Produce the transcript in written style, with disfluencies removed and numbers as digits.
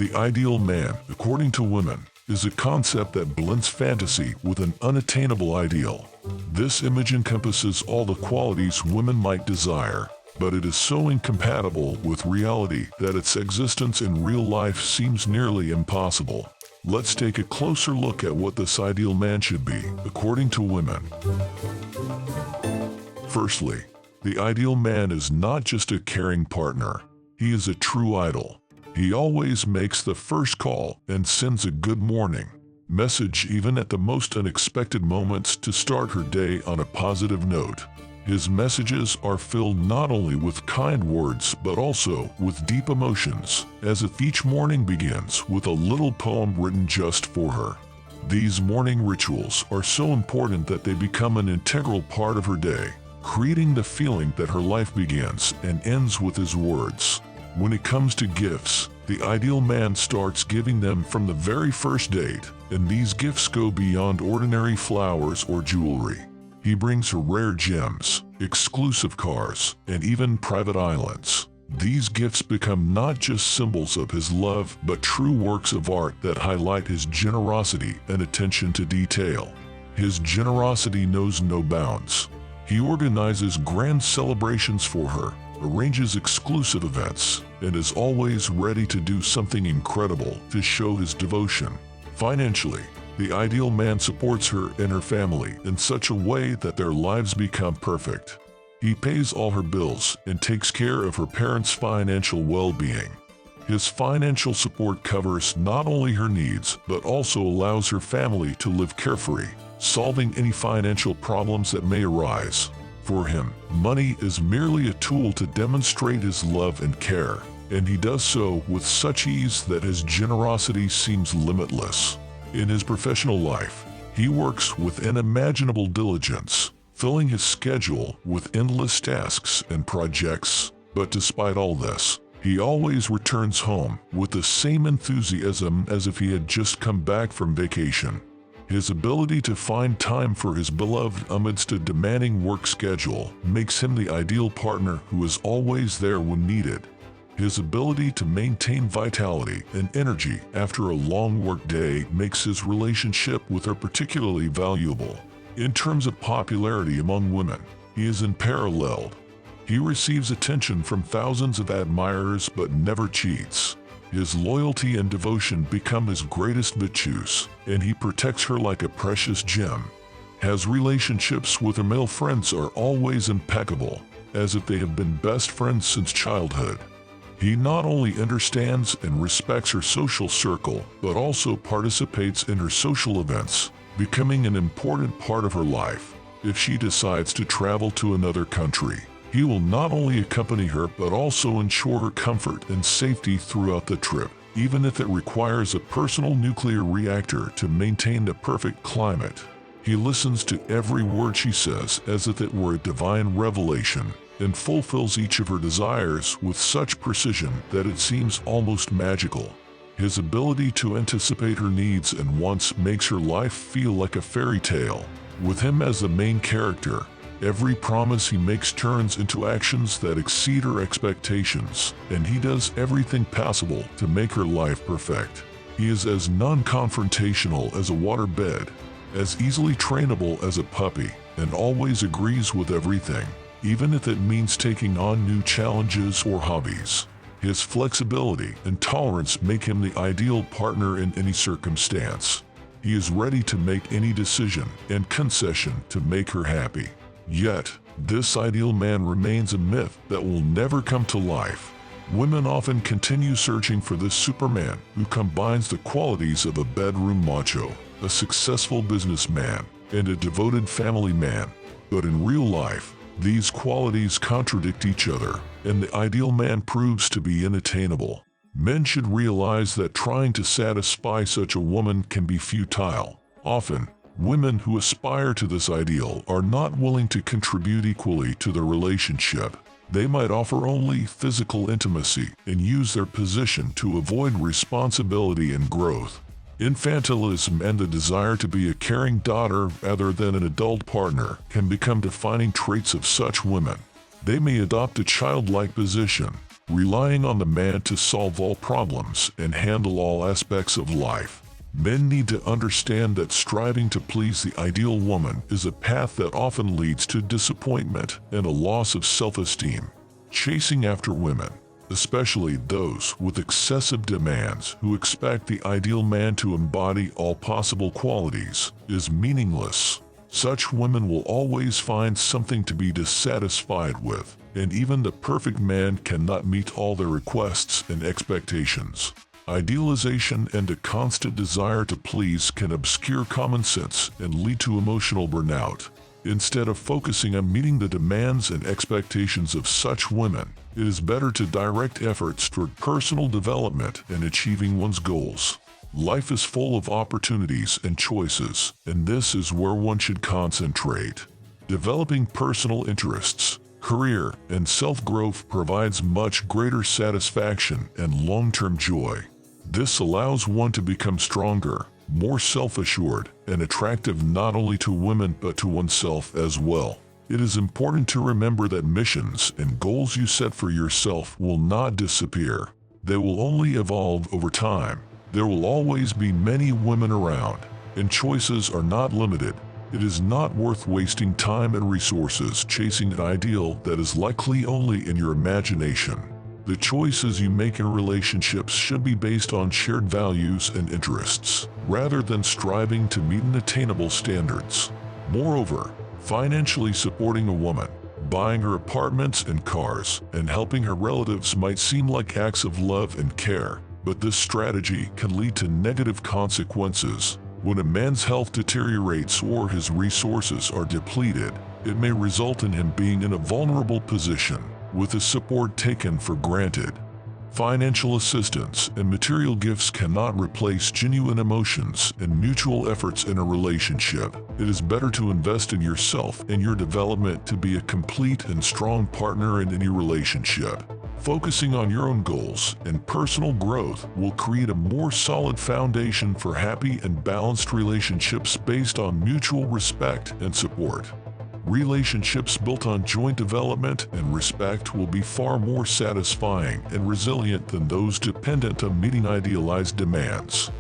The ideal man, according to women, is a concept that blends fantasy with an unattainable ideal. This image encompasses all the qualities women might desire, but it is so incompatible with reality that its existence in real life seems nearly impossible. Let's take a closer look at what this ideal man should be, according to women. Firstly, the ideal man is not just a caring partner. He is a true idol. He always makes the first call and sends a good morning message even at the most unexpected moments to start her day on a positive note. His messages are filled not only with kind words but also with deep emotions, as if each morning begins with a little poem written just for her. These morning rituals are so important that they become an integral part of her day, creating the feeling that her life begins and ends with his words. When it comes to gifts, the ideal man starts giving them from the very first date, and these gifts go beyond ordinary flowers or jewelry. He brings her rare gems, exclusive cars, and even private islands. These gifts become not just symbols of his love, but true works of art that highlight his generosity and attention to detail. His generosity knows no bounds. He organizes grand celebrations for her, arranges exclusive events, and is always ready to do something incredible to show his devotion. Financially, the ideal man supports her and her family in such a way that their lives become perfect. He pays all her bills and takes care of her parents' financial well-being. His financial support covers not only her needs but also allows her family to live carefree, solving any financial problems that may arise. For him, money is merely a tool to demonstrate his love and care, and he does so with such ease that his generosity seems limitless. In his professional life, he works with unimaginable diligence, filling his schedule with endless tasks and projects. But despite all this, he always returns home with the same enthusiasm as if he had just come back from vacation. His ability to find time for his beloved amidst a demanding work schedule makes him the ideal partner who is always there when needed. His ability to maintain vitality and energy after a long work day makes his relationship with her particularly valuable. In terms of popularity among women, he is unparalleled. He receives attention from thousands of admirers but never cheats. His loyalty and devotion become his greatest virtues, and he protects her like a precious gem. His relationships with her male friends are always impeccable, as if they have been best friends since childhood. He not only understands and respects her social circle, but also participates in her social events, becoming an important part of her life. If she decides to travel to another country, he will not only accompany her but also ensure her comfort and safety throughout the trip, even if it requires a personal nuclear reactor to maintain the perfect climate. He listens to every word she says as if it were a divine revelation, and fulfills each of her desires with such precision that it seems almost magical. His ability to anticipate her needs and wants makes her life feel like a fairy tale. With him as the main character, every promise he makes turns into actions that exceed her expectations, and he does everything possible to make her life perfect. He is as non-confrontational as a waterbed, as easily trainable as a puppy, and always agrees with everything, even if it means taking on new challenges or hobbies. His flexibility and tolerance make him the ideal partner in any circumstance. He is ready to make any decision and concession to make her happy. Yet, this ideal man remains a myth that will never come to life. Women often continue searching for this Superman who combines the qualities of a bedroom macho, a successful businessman, and a devoted family man. But in real life, these qualities contradict each other, and the ideal man proves to be unattainable. Men should realize that trying to satisfy such a woman can be futile. Often, women who aspire to this ideal are not willing to contribute equally to the relationship. They might offer only physical intimacy and use their position to avoid responsibility and growth. Infantilism and the desire to be a caring daughter rather than an adult partner can become defining traits of such women. They may adopt a childlike position, relying on the man to solve all problems and handle all aspects of life. Men need to understand that striving to please the ideal woman is a path that often leads to disappointment and a loss of self-esteem. Chasing after women, especially those with excessive demands who expect the ideal man to embody all possible qualities, is meaningless. Such women will always find something to be dissatisfied with, and even the perfect man cannot meet all their requests and expectations. Idealization and a constant desire to please can obscure common sense and lead to emotional burnout. Instead of focusing on meeting the demands and expectations of such women, it is better to direct efforts toward personal development and achieving one's goals. Life is full of opportunities and choices, and this is where one should concentrate. Developing personal interests, career, and self-growth provides much greater satisfaction and long-term joy. This allows one to become stronger, more self-assured, and attractive not only to women but to oneself as well. It is important to remember that missions and goals you set for yourself will not disappear. They will only evolve over time. There will always be many women around, and choices are not limited. It is not worth wasting time and resources chasing an ideal that is likely only in your imagination. The choices you make in relationships should be based on shared values and interests, rather than striving to meet unattainable standards. Moreover, financially supporting a woman, buying her apartments and cars, and helping her relatives might seem like acts of love and care, but this strategy can lead to negative consequences. When a man's health deteriorates or his resources are depleted, it may result in him being in a vulnerable position, with his support taken for granted. Financial assistance and material gifts cannot replace genuine emotions and mutual efforts in a relationship. It is better to invest in yourself and your development to be a complete and strong partner in any relationship. Focusing on your own goals and personal growth will create a more solid foundation for happy and balanced relationships based on mutual respect and support. Relationships built on joint development and respect will be far more satisfying and resilient than those dependent on meeting idealized demands.